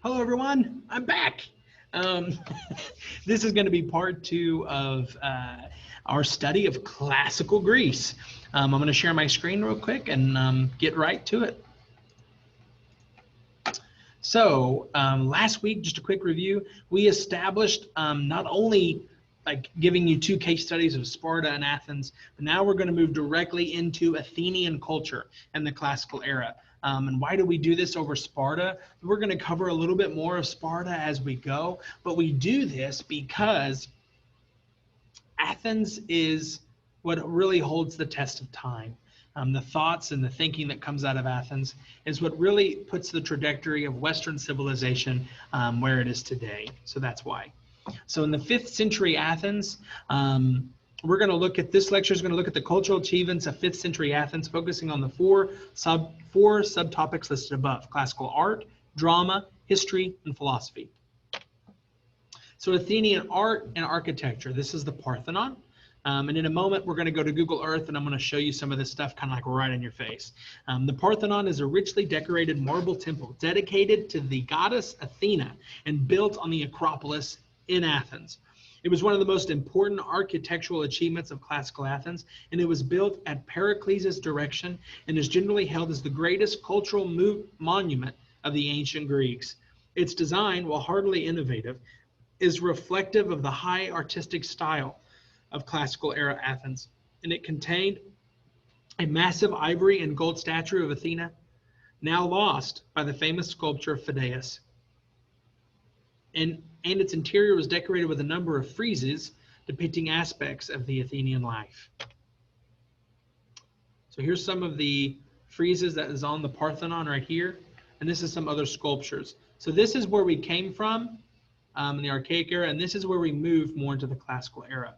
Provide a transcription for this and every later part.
Hello, everyone. I'm back. Um, this is going to be part two of our study of classical Greece. I'm going to share my screen real quick and get right to it. So last week, just a quick review, we established not only like giving you two case studies of Sparta and Athens, but now we're going to move directly into Athenian culture and the classical era. And why do we do this over Sparta? We're going to cover a little bit more of Sparta as we go, but we do this because Athens is what really holds the test of time. The thoughts and the thinking that comes out of Athens is what really puts the trajectory of Western civilization where it is today. So that's why. So in the 5th century Athens, we're going to look at this lecture is going to look at the cultural achievements of 5th century Athens, focusing on the four subtopics listed above: classical art, drama, history, and philosophy. So Athenian art and architecture. This is the Parthenon. And in a moment, we're going to go to Google Earth, and I'm going to show you some of this stuff kind of like right in your face. The Parthenon is a richly decorated marble temple dedicated to the goddess Athena and built on the Acropolis in Athens. It was one of the most important architectural achievements of classical Athens, and it was built at Pericles' direction and is generally held as the greatest cultural monument of the ancient Greeks. Its design, while hardly innovative, is reflective of the high artistic style of classical era Athens, and it contained a massive ivory and gold statue of Athena, now lost by the famous sculptor Phidias. And its interior was decorated with a number of friezes depicting aspects of the Athenian life. So here's some of the friezes that is on the Parthenon right here, and this is some other sculptures. So this is where we came from in the Archaic era, and this is where we moved more into the classical era.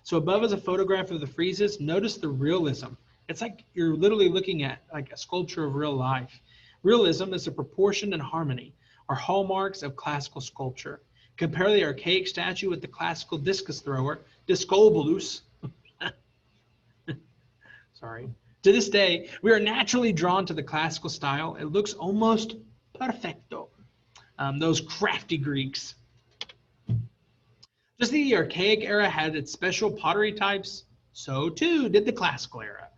So above is a photograph of the friezes. Notice the realism. It's like you're literally looking at like a sculpture of real life. Realism is a proportion and harmony are hallmarks of classical sculpture. Compare the archaic statue with the classical discus thrower, Discobolus. Sorry. To this day, we are naturally drawn to the classical style. It looks almost perfecto. Those crafty Greeks. Just the archaic era had its special pottery types, so too did the classical era.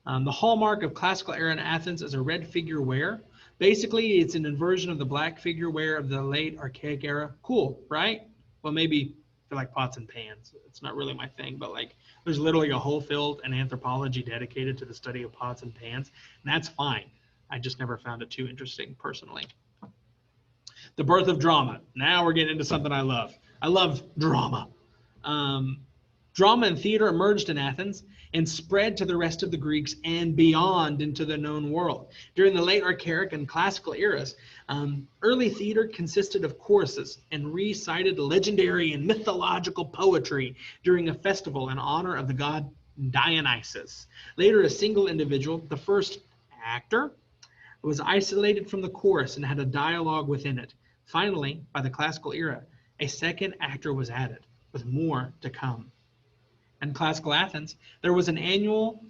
The hallmark of classical era in Athens is a red figure wear. Basically, it's an inversion of the black figure wear of the late archaic era. Cool, right? Well, maybe for like pots and pans. It's not really my thing, but like there's literally a whole field in anthropology dedicated to the study of pots and pans, and that's fine. I just never found it too interesting personally. The birth of drama. Now we're getting into something I love. I love drama. Drama and theater emerged in Athens and spread to the rest of the Greeks and beyond into the known world. During the late archaic and classical eras, early theater consisted of choruses and recited legendary and mythological poetry during a festival in honor of the god Dionysus. Later, a single individual, the first actor, was isolated from the chorus and had a dialogue within it. Finally, by the classical era, a second actor was added, with more to come. In classical Athens, there was an annual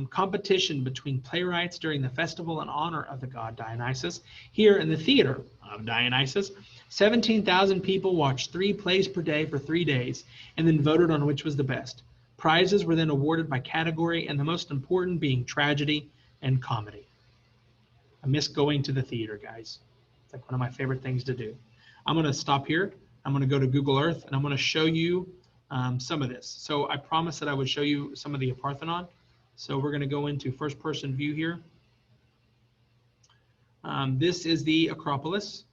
competition between playwrights during the festival in honor of the god Dionysus. Here in the theater of Dionysus, 17,000 people watched 3 plays per day for 3 days and then voted on which was the best. Prizes were then awarded by category, and the most important being tragedy and comedy. I miss going to the theater, guys. It's like one of my favorite things to do. I'm going to stop here. I'm going to go to Google Earth, and I'm going to show you some of this. So I promised that I would show you some of the Parthenon. So we're going to go into first-person view here. This is the Acropolis.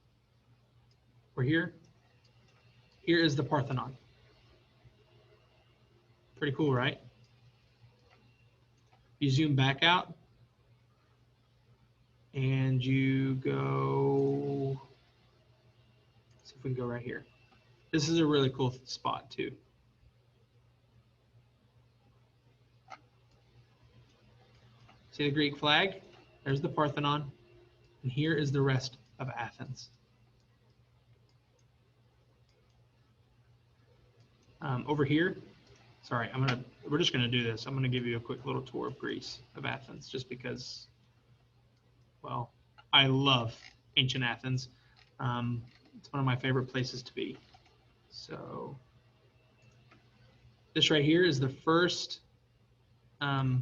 We're here. Here is the Parthenon. Pretty cool, right? You zoom back out, and you go, see if we can go right here. This is a really cool spot too. See the Greek flag? There's the Parthenon, and here is the rest of Athens. Over here, sorry, we're just gonna do this. I'm gonna give you a quick little tour of Greece, of Athens, just because, well, I love ancient Athens. It's one of my favorite places to be. So this right here is the first, this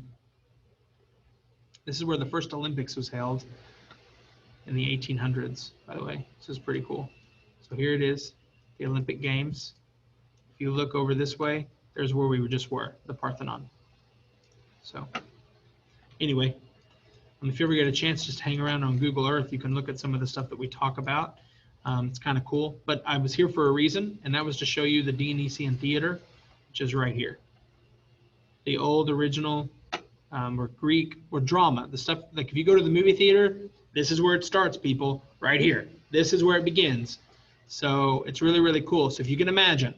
is where the first Olympics was held in the 1800s, by the way. This is pretty cool. So here it is, the Olympic Games. If you look over this way, there's where we just were, the Parthenon. So anyway, if you ever get a chance, just hang around on Google Earth, you can look at some of the stuff that we talk about. It's kind of cool, but I was here for a reason, and that was to show you the Dionysian Theater, which is right here. The old original, or Greek, or drama, the stuff, like if you go to the movie theater, this is where it starts, people, right here. This is where it begins. So it's really, really cool. So if you can imagine,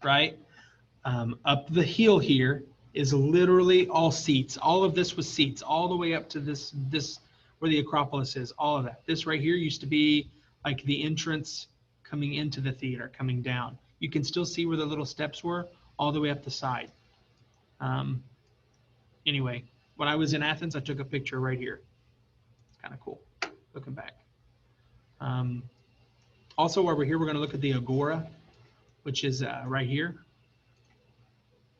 right, up the hill here is literally all seats. All of this was seats, all the way up to this where the Acropolis is, all of that. This right here used to be like the entrance coming into the theater, coming down. You can still see where the little steps were all the way up the side. Anyway, when I was in Athens, I took a picture right here. It's kind of cool, looking back. Also, while we're here, we're going to look at the Agora, which is right here.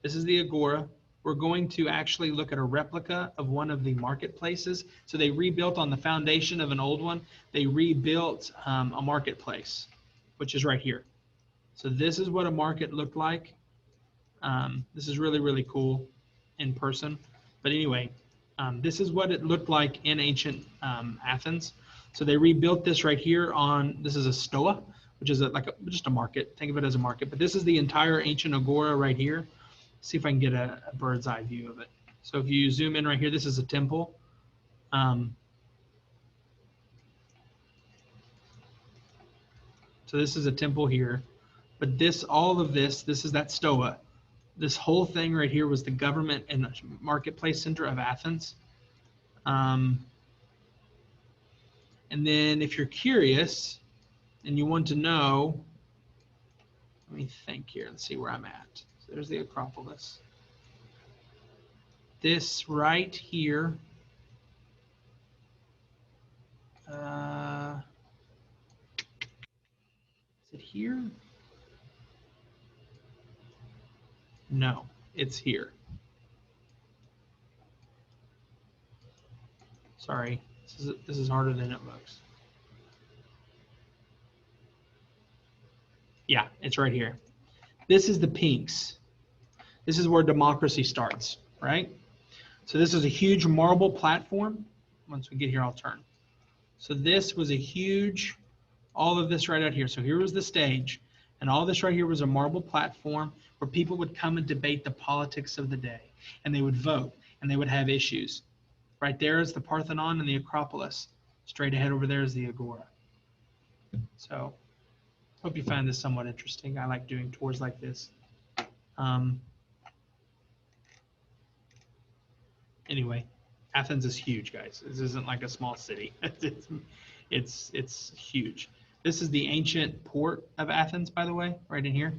This is the Agora. We're going to actually look at a replica of one of the marketplaces. So they rebuilt on the foundation of an old one. They rebuilt a marketplace, which is right here. So this is what a market looked like. This is really, really cool in person. But anyway, this is what it looked like in ancient Athens. So they rebuilt this right here on, this is a stoa, which is just a market. Think of it as a market. But this is the entire ancient Agora right here. See if I can get a bird's eye view of it. So if you zoom in right here, this is a temple. So this is a temple here. But this, all of this, this is that stoa. This whole thing right here was the government and marketplace center of Athens. And then if you're curious and you want to know, let me think here. Let's see where I'm at. So there's the Acropolis. This right here. Is it here? No, it's here. Sorry, this is harder than it looks. Yeah, it's right here. This is the Pinks. This is where democracy starts, right? So this is a huge marble platform. Once we get here, I'll turn. So this was a huge, all of this right out here. So here was the stage, and all this right here was a marble platform where people would come and debate the politics of the day, and they would vote, and they would have issues. Right there is the Parthenon and the Acropolis. Straight ahead over there is the Agora. So hope you find this somewhat interesting. I like doing tours like this. Anyway, Athens is huge, guys. This isn't like a small city. It's huge. This is the ancient port of Athens, by the way, right in here.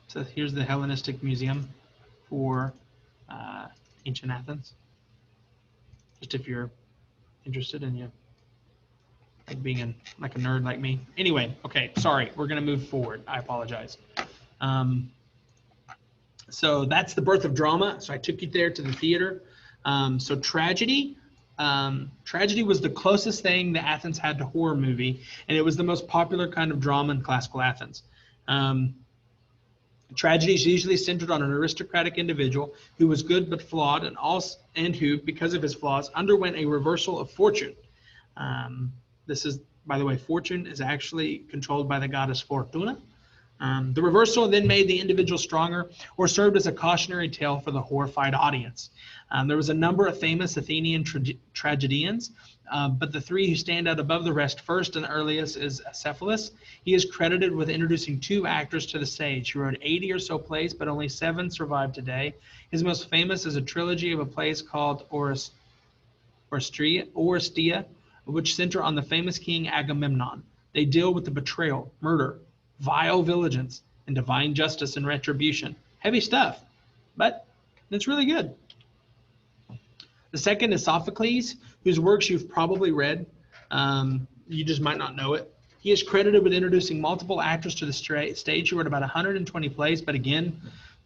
So here's the Hellenistic Museum for ancient Athens. Just if you're interested and you like being like a nerd like me. Anyway, okay, sorry, we're gonna move forward. I apologize. So that's the birth of drama. So I took you there to the theater. So tragedy. Tragedy was the closest thing that Athens had to horror movie, and it was the most popular kind of drama in classical Athens. Tragedy is usually centered on an aristocratic individual who was good but flawed, and who, because of his flaws, underwent a reversal of fortune. This is, by the way, fortune is actually controlled by the goddess Fortuna. The reversal then made the individual stronger, or served as a cautionary tale for the horrified audience. There was a number of famous Athenian tragedians, but the three who stand out above the rest first and earliest is Cephalus. He is credited with introducing 2 actors to the stage. He wrote 80 or so plays, but only 7 survive today. His most famous is a trilogy of plays called Oresteia, which center on the famous king Agamemnon. They deal with the betrayal, murder, vile vigilance, and divine justice and retribution. Heavy stuff, but it's really good. The second is Sophocles, whose works you've probably read. You just might not know it. He is credited with introducing multiple actors to the stage. He wrote about 120 plays, but again,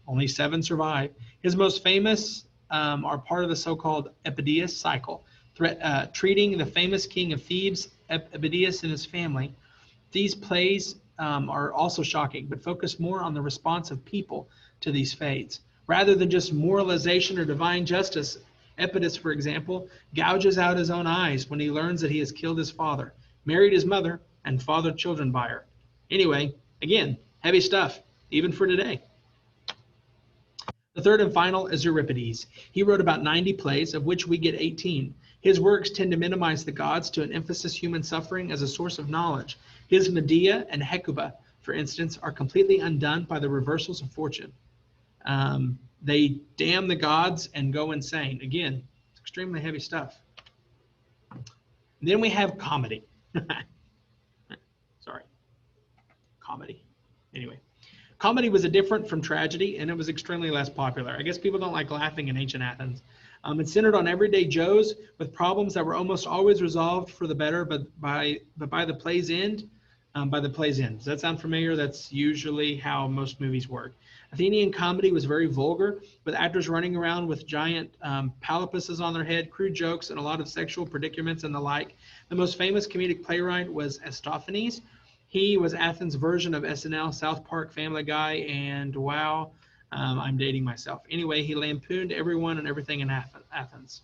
only 7 survive. His most famous are part of the so-called Epidius cycle, treating the famous king of Thebes, Epidius, and his family. These plays are also shocking, but focus more on the response of people to these fates. Rather than just moralization or divine justice, Epidus, for example, gouges out his own eyes when he learns that he has killed his father, married his mother, and fathered children by her. Anyway, again, heavy stuff, even for today. The third and final is Euripides. He wrote about 90 plays, of which we get 18. His works tend to minimize the gods to emphasize human suffering as a source of knowledge. His Medea and Hecuba, for instance, are completely undone by the reversals of fortune. They damn the gods and go insane. Again, it's extremely heavy stuff. Then we have comedy. Sorry. Comedy. Anyway. Comedy was different from tragedy, and it was extremely less popular. I guess people don't like laughing in ancient Athens. It centered on everyday Joes with problems that were almost always resolved for the better, but by the play's end, Does that sound familiar? That's usually how most movies work. Athenian comedy was very vulgar, with actors running around with giant palupuses on their head, crude jokes, and a lot of sexual predicaments and the like. The most famous comedic playwright was Aristophanes. He was Athens' version of SNL, South Park, Family Guy, and wow, I'm dating myself. Anyway, he lampooned everyone and everything in Athens.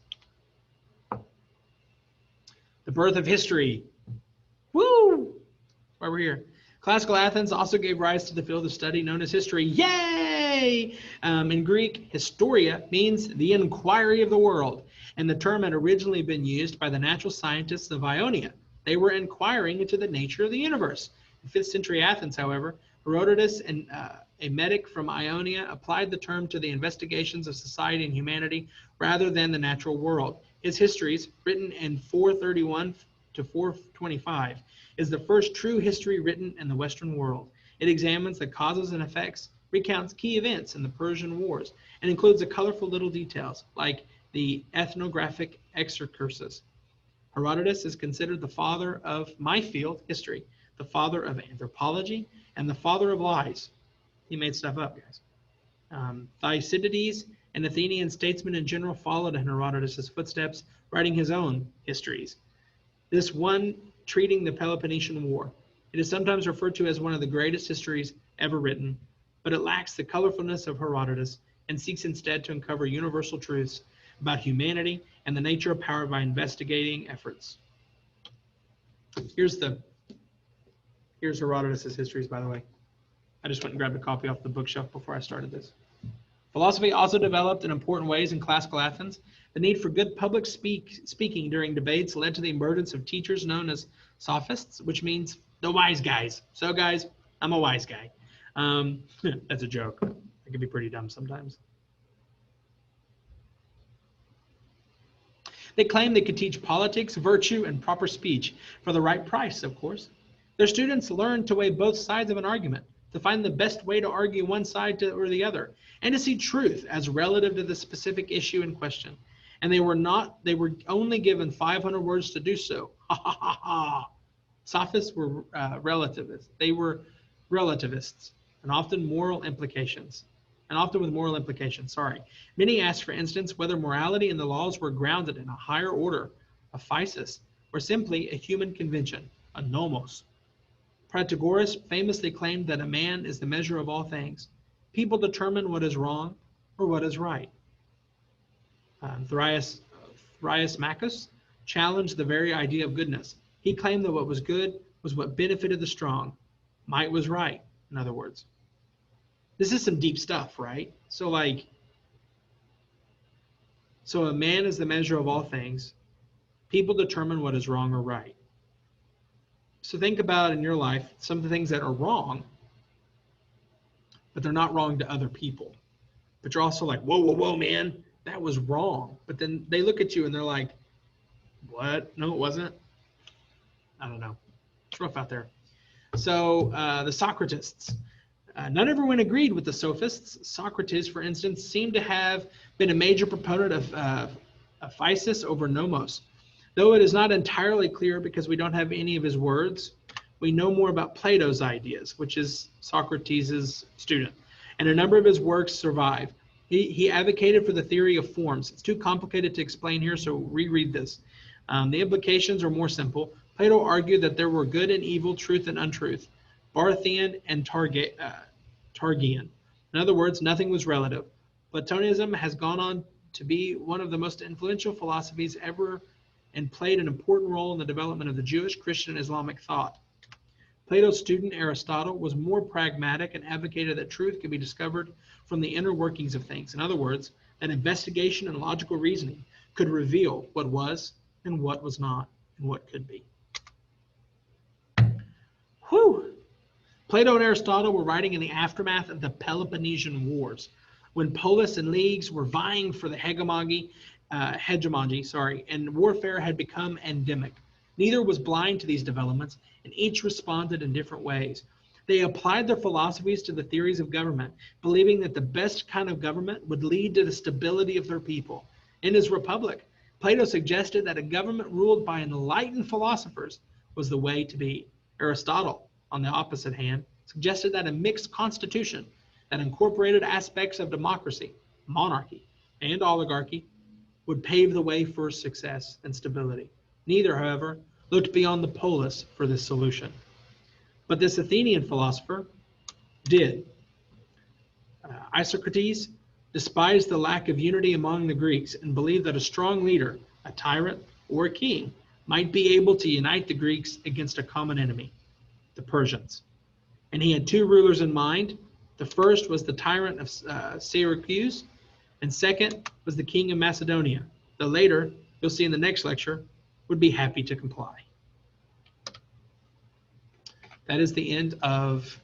The birth of history. Woo! That's why we're here. Classical Athens also gave rise to the field of study known as history. Yay! In Greek, historia means the inquiry of the world, and the term had originally been used by the natural scientists of Ionia. They were inquiring into the nature of the universe. In 5th century Athens, however, Herodotus, a medic from Ionia, applied the term to the investigations of society and humanity rather than the natural world. His histories, written in 431 to 425, is the first true history written in the Western world. It examines the causes and effects, recounts key events in the Persian Wars, and includes the colorful little details like the ethnographic excursus. Herodotus is considered the father of my field, history, the father of anthropology, and the father of lies. He made stuff up, guys. Thucydides, an Athenian statesman in general, followed in Herodotus' footsteps, writing his own histories. This one treating the Peloponnesian War. It is sometimes referred to as one of the greatest histories ever written, but it lacks the colorfulness of Herodotus and seeks instead to uncover universal truths about humanity and the nature of power by investigating efforts. Here's Herodotus' histories, by the way. I just went and grabbed a copy off the bookshelf before I started this. Philosophy also developed in important ways in classical Athens. The need for good public speaking during debates led to the emergence of teachers known as sophists, which means the wise guys. So guys, I'm a wise guy. That's a joke. It can be pretty dumb sometimes. They claimed they could teach politics, virtue, and proper speech for the right price, of course. Their students learned to weigh both sides of an argument, to find the best way to argue one side or the other, and to see truth as relative to the specific issue in question. And they were only given 500 words to do so. Ha ha ha ha. Sophists were relativists. They were relativists, and often with moral implications. Many asked, for instance, whether morality and the laws were grounded in a higher order, a physis, or simply a human convention, a nomos. Protagoras famously claimed that a man is the measure of all things. People determine what is wrong or what is right. Thrasymachus challenged the very idea of goodness. He claimed that what was good was what benefited the strong. Might was right, in other words. This is some deep stuff, right? So a man is the measure of all things. People determine what is wrong or right. So think about in your life some of the things that are wrong, but they're not wrong to other people. But you're also like, whoa, whoa, whoa, man, that was wrong. But then they look at you and they're like, what? No, it wasn't. I don't know. It's rough out there. So the Socratists. Not everyone agreed with the sophists. Socrates, for instance, seemed to have been a major proponent Physis over nomos. Though it is not entirely clear because we don't have any of his words, we know more about Plato's ideas, which is Socrates' student, and a number of his works survive. He advocated for the theory of forms. It's too complicated to explain here, so reread this. The implications are more simple. Plato argued that there were good and evil, truth and untruth, Barthian and Targian. In other words, nothing was relative. Platonism has gone on to be one of the most influential philosophies ever and played an important role in the development of the Jewish, Christian, and Islamic thought. Plato's student Aristotle was more pragmatic and advocated that truth could be discovered from the inner workings of things. In other words, that investigation and logical reasoning could reveal what was and what was not and what could be. Whew! Plato and Aristotle were writing in the aftermath of the Peloponnesian Wars, when polis and leagues were vying for the hegemony, and warfare had become endemic. Neither was blind to these developments, and each responded in different ways. They applied their philosophies to the theories of government, believing that the best kind of government would lead to the stability of their people. In his Republic, Plato suggested that a government ruled by enlightened philosophers was the way to be. Aristotle, on the opposite hand, suggested that a mixed constitution that incorporated aspects of democracy, monarchy, and oligarchy would pave the way for success and stability. Neither, however, looked beyond the polis for this solution. But this Athenian philosopher did. Isocrates despised the lack of unity among the Greeks and believed that a strong leader, a tyrant, or a king might be able to unite the Greeks against a common enemy, the Persians. And he had two rulers in mind. The first was the tyrant of Syracuse, and second was the king of Macedonia. The later, you'll see in the next lecture, would be happy to comply. That is the end of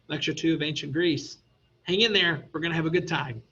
Lecture 2 of Ancient Greece. Hang in there. We're going to have a good time.